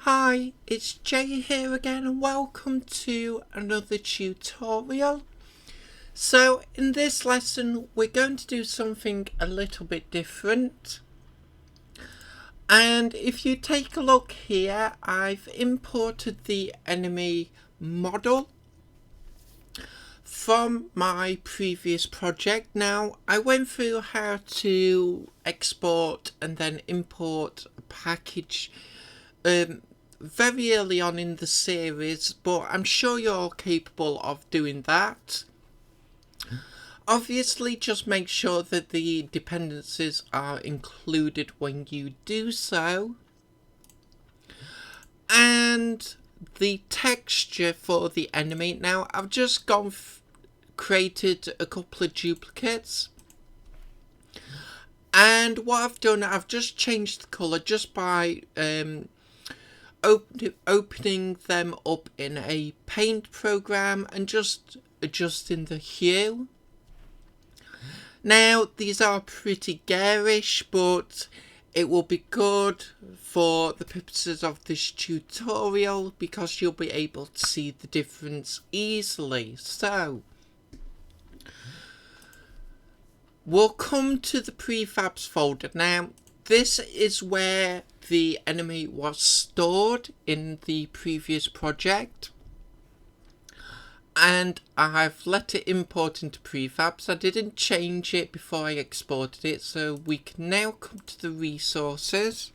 Hi, it's Jay here again and welcome to another tutorial. So in this lesson we're going to do something a little bit different. And if you take a look here, I've imported the enemy model from my previous project. Now I went through how to export and then import a package very early on in the series, but I'm sure you're capable of doing that. Obviously, just make sure that the dependencies are included when you do so. And the texture for the enemy. Now, I've just created a couple of duplicates. And what I've done, I've just changed the colour just by opening them up in a paint program and just adjusting the hue. Now these are pretty garish, but it will be good for the purposes of this tutorial because you'll be able to see the difference easily. So we'll come to the prefabs folder. Now this is where the enemy was stored in the previous project, and I've let it import into prefabs. I didn't change it before I exported it, so we can now come to the resources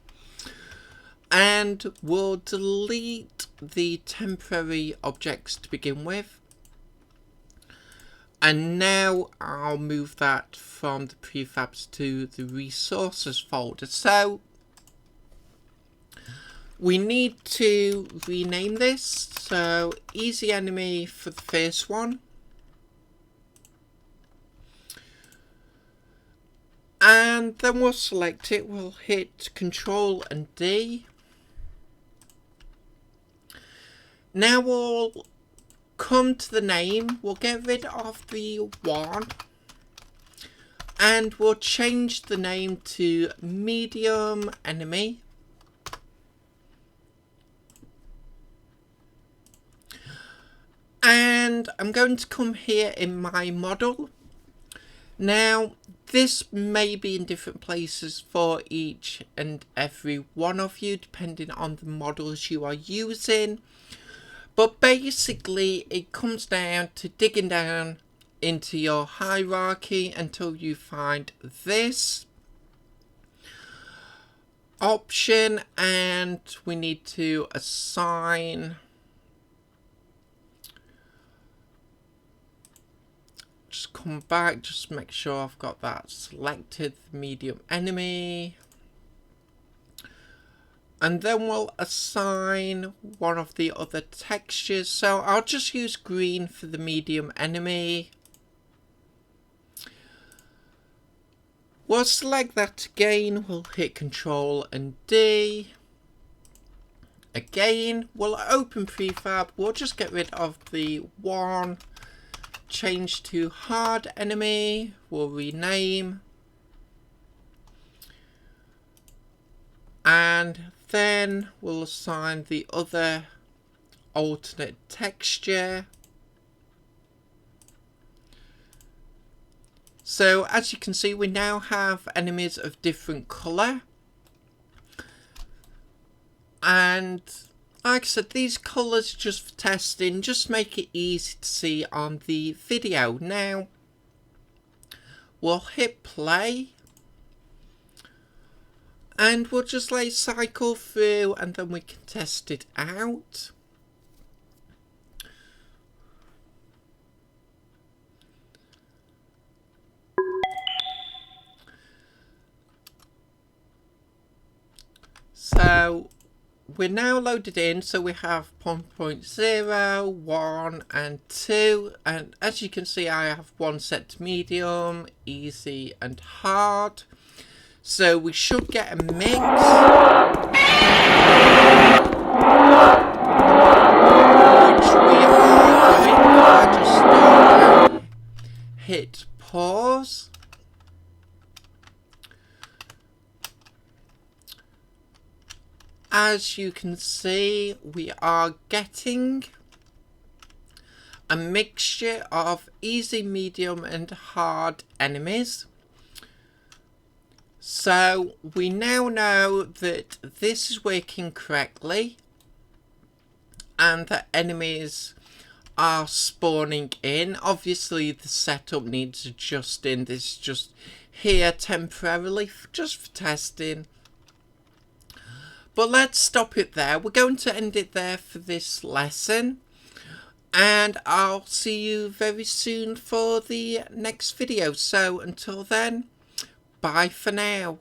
and we'll delete the temporary objects to begin with. And now I'll move that from the prefabs to the resources folder. So we need to rename this. So easy enemy for the first one. And then we'll select it. We'll hit Control and D. Now we'll come to the name. We'll get rid of the 1. And we'll change the name to medium enemy. And I'm going to come here in my model. Now this may be in different places for each and every one of you depending on the models you are using. But basically it comes down to digging down into your hierarchy until you find this option, and we need to assign come back, just make sure I've got that selected, medium enemy, and then we'll assign one of the other textures. So I'll just use green for the medium enemy. We'll select that again, we'll hit Control and D. Again, we'll open prefab, we'll just get rid of the 1, change to hard enemy, we'll rename, and then we'll assign the other alternate texture. So as you can see, we now have enemies of different colour, and like I said, these colours just for testing, just make it easy to see on the video. Now we'll hit play and we'll just cycle through and then we can test it out. So we're now loaded in, so we have 1.0, 1 and 2, and as you can see I have one set to medium, easy and hard. So we should get a mix. Which we are doing. I just hit pause. as you can see, we are getting a mixture of easy, medium and hard enemies. So we now know that this is working correctly and that enemies are spawning in. Obviously the setup needs adjusting. This is just here temporarily just for testing. But let's stop it there. We're going to end it there for this lesson. And I'll see you very soon for the next video. So until then, bye for now.